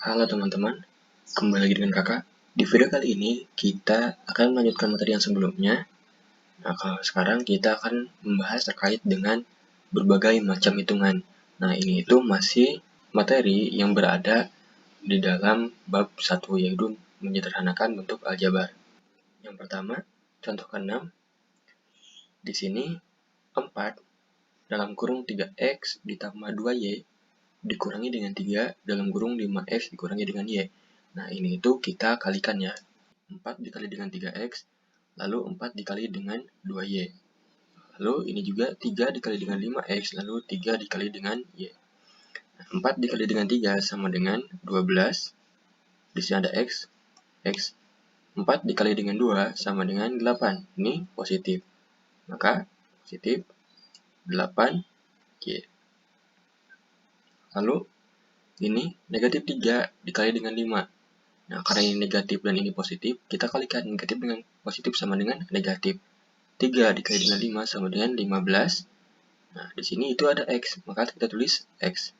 Halo teman-teman, kembali lagi dengan kakak. Di video kali ini kita akan melanjutkan materi yang sebelumnya. Nah, kalau sekarang kita akan membahas terkait dengan berbagai macam hitungan. Nah, ini itu masih materi yang berada di dalam bab 1, yaitu menyederhanakan bentuk aljabar. Yang pertama, contoh ke-6. Di sini 4 dalam kurung 3x ditambah 2y dikurangi dengan 3 dalam kurung 5x dikurangi dengan y. Nah, ini itu kita kalikan ya. 4 dikali dengan 3x, lalu 4 dikali dengan 2y. Lalu ini juga 3 dikali dengan 5x, lalu 3 dikali dengan y. 4 dikali dengan 3 sama dengan 12. Di sini ada x. 4 dikali dengan 2 sama dengan 8. Ini positif. Maka positif 8y. Lalu ini negatif 3 dikali dengan 5. Nah, karena ini negatif dan ini positif, kita kalikan negatif dengan positif sama dengan negatif. 3 dikali dengan 5 sama dengan 15. Nah, di sini itu ada x, maka kita tulis x.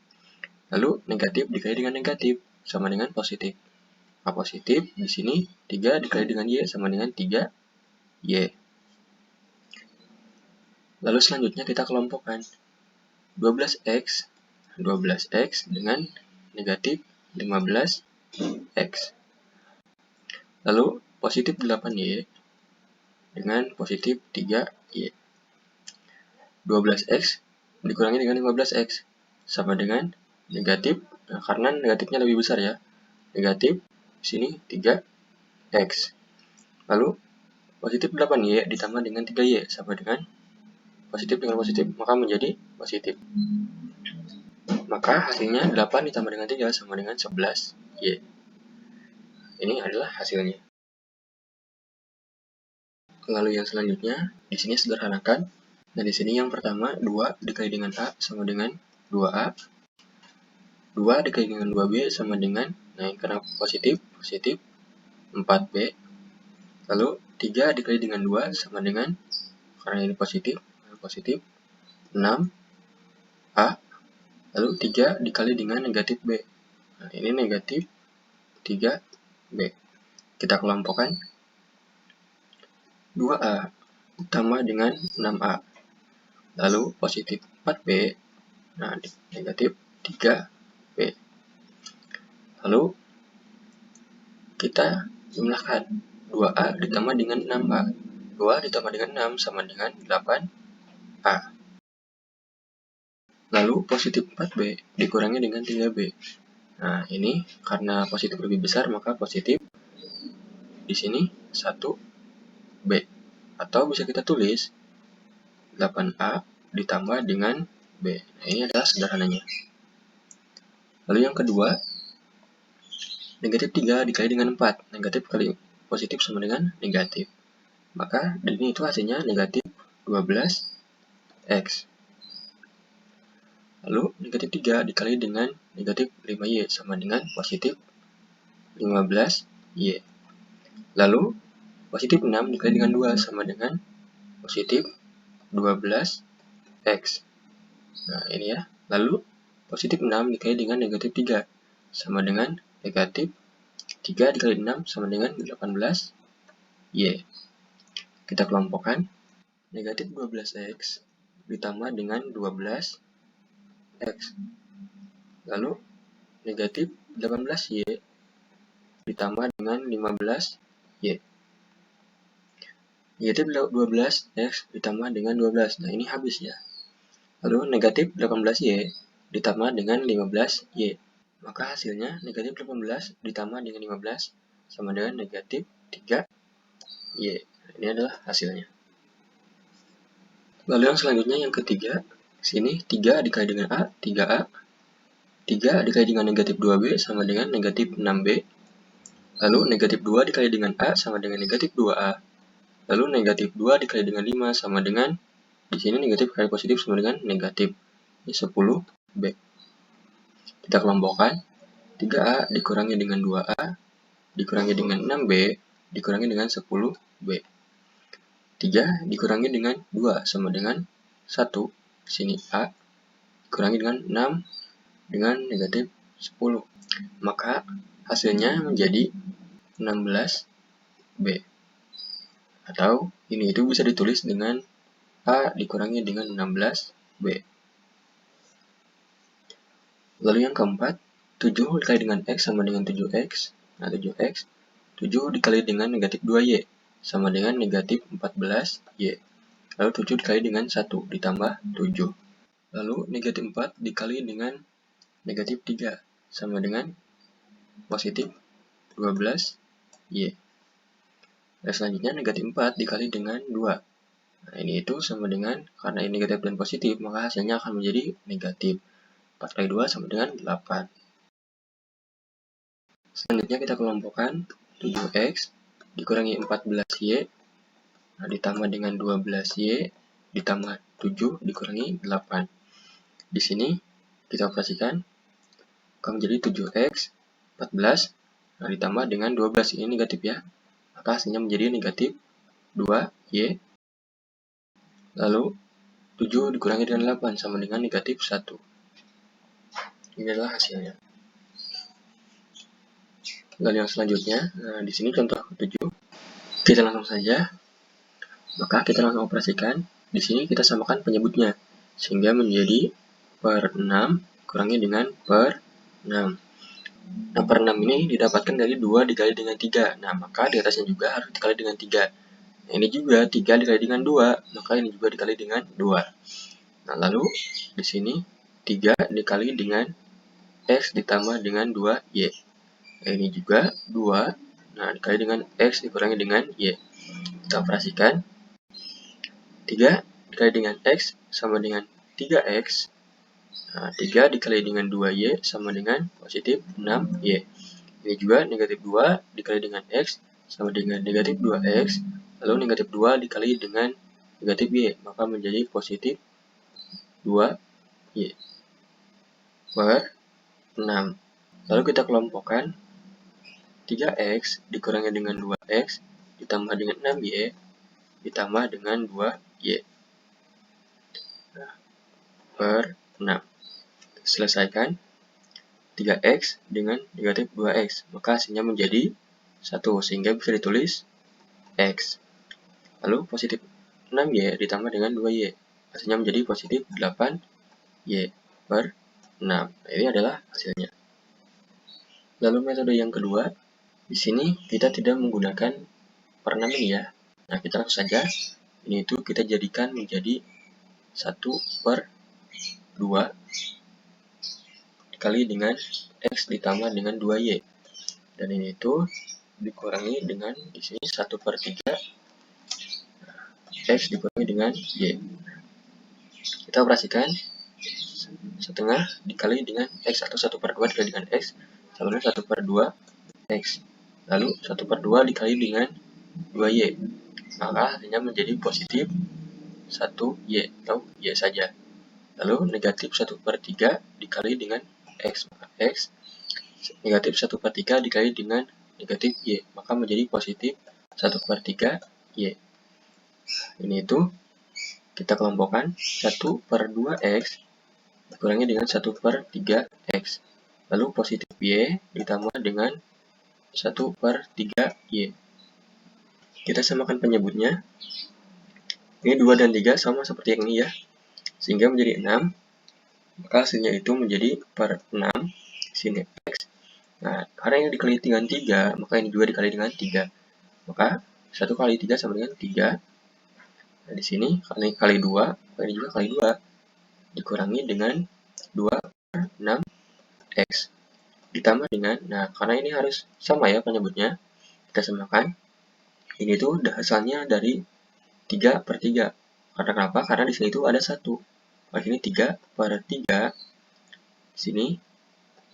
Lalu negatif dikali dengan negatif sama dengan positif. Nah, positif di sini 3 dikali dengan y sama dengan 3y. Lalu selanjutnya kita kelompokkan 12x dengan negatif 15x. Lalu positif 8y dengan positif 3y. 12x dikurangi dengan 15x sama dengan negatif, nah, karena negatifnya lebih besar ya, negatif di sini 3x. Lalu positif 8y ditambah dengan 3y sama dengan positif dengan positif, maka menjadi positif. Maka hasilnya 8 ditambah dengan 3 sama dengan 11y. Ini adalah hasilnya. Lalu yang selanjutnya di sini sederhanakan. Nah, di sini yang pertama 2 dikali dengan a sama dengan 2a. 2 dikali dengan 2b sama dengan, nah karena positif 4b. Lalu 3 dikali dengan 2 sama dengan, karena ini positif 6a. Lalu 3 dikali dengan negatif b. Nah, ini negatif 3b. Kita kelompokkan 2a ditambah dengan 6a. Lalu positif 4b. Nah, negatif 3b. Lalu kita jumlahkan 2a ditambah dengan 6a. 2 ditambah dengan 6 sama dengan 8a. Lalu positif 4b dikurangi dengan 3b. Nah, ini karena positif lebih besar, maka positif di sini 1b. Atau bisa kita tulis 8a ditambah dengan b. Nah, ini adalah sederhananya. Lalu yang kedua, negatif 3 dikali dengan 4. Negatif kali positif sama dengan negatif. Maka ini itu hasilnya negatif 12x. Lalu negatif 3 dikali dengan negatif 5y sama dengan positif 15y. Lalu positif 6 dikali dengan 2 sama dengan positif 12x. Nah, ini ya. Lalu positif 6 dikali dengan negatif 3 sama dengan negatif 3 dikali 6 sama dengan 18y. Kita kelompokkan negatif 12x ditambah dengan 12x. Lalu negatif 18y ditambah dengan 15y. Negatif 12x ditambah dengan 12. Nah, ini habis ya. Lalu negatif 18y ditambah dengan 15y. Maka hasilnya negatif 18 ditambah dengan 15 sama dengan negatif 3y. Ini adalah hasilnya. Lalu yang selanjutnya yang ketiga, sini 3 dikali dengan a, 3a. 3 dikali dengan negatif 2b sama dengan negatif 6b. Lalu negatif 2 dikali dengan a sama dengan negatif 2a. Lalu negatif 2 dikali dengan 5 sama dengan, di sini negatif kali positif sama dengan negatif. Ini 10b. Kita kelompokkan 3a dikurangi dengan 2a dikurangi dengan 6b dikurangi dengan 10b. 3 dikurangi dengan 2 sama dengan 1. Sini a dikurangi dengan 6 dengan negatif 10. maka hasilnya menjadi 16B. Atau ini itu bisa ditulis dengan A dikurangi dengan 16B. Lalu yang keempat, 7 dikali dengan X sama dengan 7X. Nah, 7X, 7 dikali dengan negatif 2Y sama dengan negatif 14Y. Lalu 7 dikali dengan 1 ditambah 7. Lalu negatif 4 dikali dengan negatif 3 sama dengan positif 12Y. Dan selanjutnya negatif 4 dikali dengan 2. Nah, ini itu sama dengan, karena ini negatif dan positif, maka hasilnya akan menjadi negatif. 4 kali 2 sama dengan 8. Selanjutnya kita kelompokkan 7X dikurangi 14Y, nah, ditambah dengan 12Y, ditambah 7 dikurangi 8. Di sini kita operasikan, akan menjadi 7X, 14, nah, ditambah dengan 12, ini negatif ya, maka hasilnya menjadi negatif 2Y, lalu 7 dikurangi dengan 8 sama dengan negatif 1. Ini adalah hasilnya. Lalu yang selanjutnya, nah, di sini contoh 7, kita langsung saja, maka kita langsung operasikan. Di sini kita samakan penyebutnya, sehingga menjadi per 6 kurangi dengan per 6. Nah, per 6 ini didapatkan dari 2 dikali dengan 3. Nah, maka di atasnya juga harus dikali dengan 3. Nah, ini juga 3 dikali dengan 2, maka ini juga dikali dengan 2. Nah, lalu di sini 3 dikali dengan X ditambah dengan 2Y. Nah, ini juga 2, nah, dikali dengan X dikurangi dengan Y. Kita operasikan. 3 dikali dengan X sama dengan 3X. Nah, 3 dikali dengan 2Y sama dengan positif 6Y. Ini juga negatif 2 dikali dengan X sama dengan negatif 2X. Lalu negatif 2 dikali dengan negatif Y, maka menjadi positif 2Y per 6. Lalu kita kelompokkan 3X dikurangi dengan 2X ditambah dengan 6Y ditambah dengan 2Y. Nah, per 6. Selesaikan 3X dengan negatif 2X, maka hasilnya menjadi 1, sehingga bisa ditulis X. Lalu positif 6Y ditambah dengan 2Y, hasilnya menjadi positif 8Y per 6. Nah, ini adalah hasilnya. Lalu metode yang kedua, di sini kita tidak menggunakan per 6 ini ya. Nah, kita langsung saja, ini itu kita jadikan menjadi 1 per 2 dikali dengan X ditambah dengan 2Y. Dan ini itu dikurangi dengan di sini 1 per 3 X dikurangi dengan Y. Kita operasikan, setengah dikali dengan X atau 1 per 2 dikali dengan X sama dengan 1 per 2 X. Lalu 1 per 2 dikali dengan 2Y. Maka hasilnya menjadi positif 1Y atau Y saja. Lalu negatif 1 per 3 dikali dengan X. Maka X negatif 1 per 3 dikali dengan negatif Y. Maka menjadi positif 1 per 3 Y. Ini itu kita kelompokkan 1 per 2X dikurangi dengan 1 per 3X. Lalu positif Y ditambah dengan 1 per 3Y. Kita samakan penyebutnya. Ini 2 dan 3 sama seperti yang ini ya. Sehingga menjadi 6. Maka hasilnya itu menjadi per 6. Sini X. Nah, karena ini dikali dengan 3, maka ini juga dikali dengan 3. Maka 1 kali 3 sama dengan 3. Nah, di sini kali 2, ini juga kali 2. Dikurangi dengan 2 per 6X. Ditambah dengan, nah karena ini harus sama ya penyebutnya, kita samakan. Ini tuh asalnya dari 3 per 3. Karena kenapa? Karena di sini itu ada 1. Maka ini 3 per 3. Di sini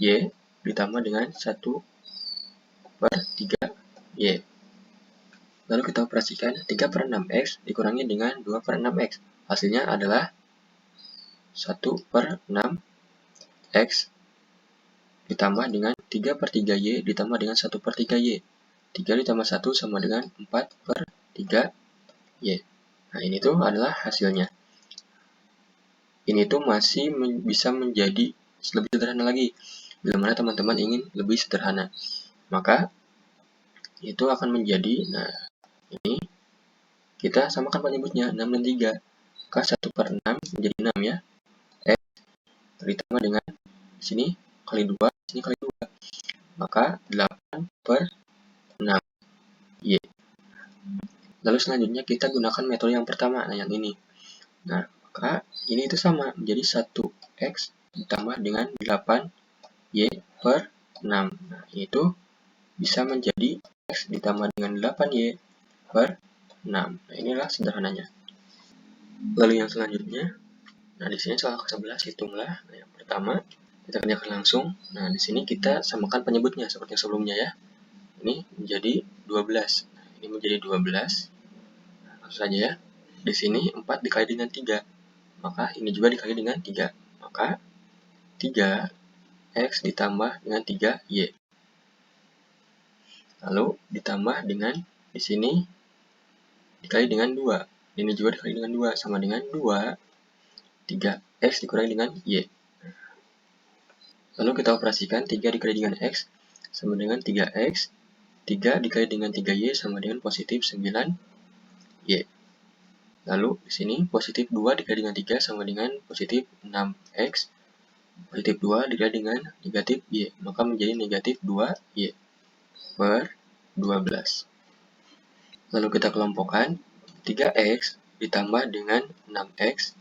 Y ditambah dengan 1 per 3Y. Lalu kita operasikan 3 per 6X dikurangi dengan 2 per 6X. Hasilnya adalah 1 per 6X ditambah dengan 3 per 3Y ditambah dengan 1 per 3Y. 3 ditambah 1 sama dengan 4 per 3Y. Nah, ini tuh adalah hasilnya. Ini tuh masih bisa menjadi lebih sederhana lagi. Bila mana teman-teman ingin lebih sederhana, maka itu akan menjadi, nah ini kita samakan penyebutnya 6 dan 3. Maka 1/6 menjadi 6 ya. X ditambah dengan sini kali 2, sini kali 2. Maka 8/6 Y. Lalu selanjutnya kita gunakan metode yang pertama, nah yang ini. Nah, maka ini itu sama, menjadi 1x ditambah dengan 8y/6. Nah, itu bisa menjadi x ditambah dengan 8y/6. Nah, inilah sederhananya. Lalu yang selanjutnya, nah di sini soal ke-11 hitunglah. Nah, yang pertama kita kerjakan langsung. Nah, di sini kita samakan penyebutnya seperti yang sebelumnya ya. Ini menjadi 12. Nah, ini menjadi 12. Nah, langsung saja ya. Di sini 4 dikali dengan 3. Maka ini juga dikali dengan 3. Maka 3x ditambah dengan 3y. Lalu ditambah dengan di sini dikali dengan 2. Ini juga dikali dengan 2 sama dengan 2. 3x dikurangi dengan y. Lalu kita operasikan 3 dikali dengan x sama dengan 3x. 3 dikali dengan 3y sama dengan positif 9y. Lalu di sini positif 2 dikali dengan 3 sama dengan positif 6x. Positif 2 dikali dengan negatif y. Maka menjadi negatif 2y/12. Lalu kita kelompokkan 3x ditambah dengan 6x.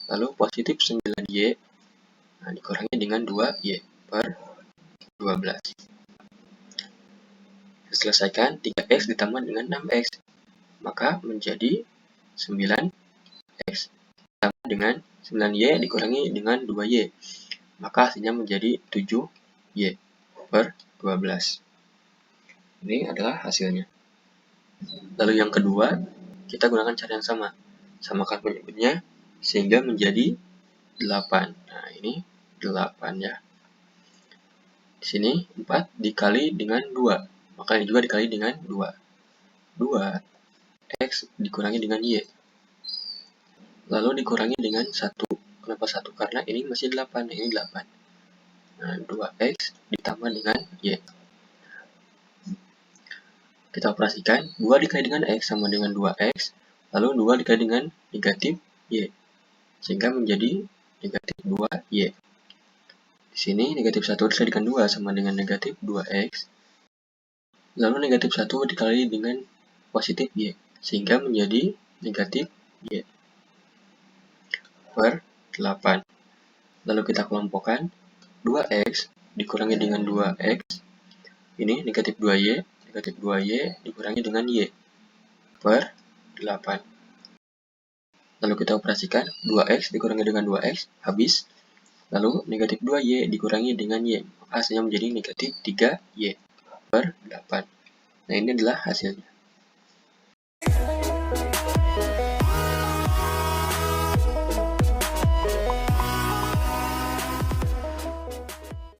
Lalu positif 9y. Nah, dikurangi dengan 2y/12. Selesaikan 3x ditambah dengan 6x. Maka menjadi 9x ditambah dengan 9y dikurangi dengan 2y. Maka hasilnya menjadi 7y/12. Ini adalah hasilnya. Lalu yang kedua, kita gunakan cara yang sama. Samakan penyebutnya sehingga menjadi 8. Nah, ini 8 ya. Di sini 4 dikali dengan 2. Maka ini juga dikali dengan 2. 2x dikurangi dengan y. Lalu dikurangi dengan 1. Kenapa 1? Karena ini masih 8. Ini 8. Nah, 2x ditambah dengan y. Kita operasikan 2 dikali dengan x sama dengan 2x. Lalu 2 dikali dengan negatif y. Sehingga menjadi negatif 2y. Di sini negatif 1 dikali dengan 2 sama dengan negatif 2x. Lalu negatif 1 dikali dengan positif y. Sehingga menjadi negatif y/8. Lalu kita kelompokkan 2x dikurangi dengan 2x. Ini negatif 2y. Negatif 2y dikurangi dengan y/8. Lalu kita operasikan 2x dikurangi dengan 2x, habis. Lalu negatif 2y dikurangi dengan y. Hasilnya menjadi negatif 3y/8. Nah, ini adalah hasilnya.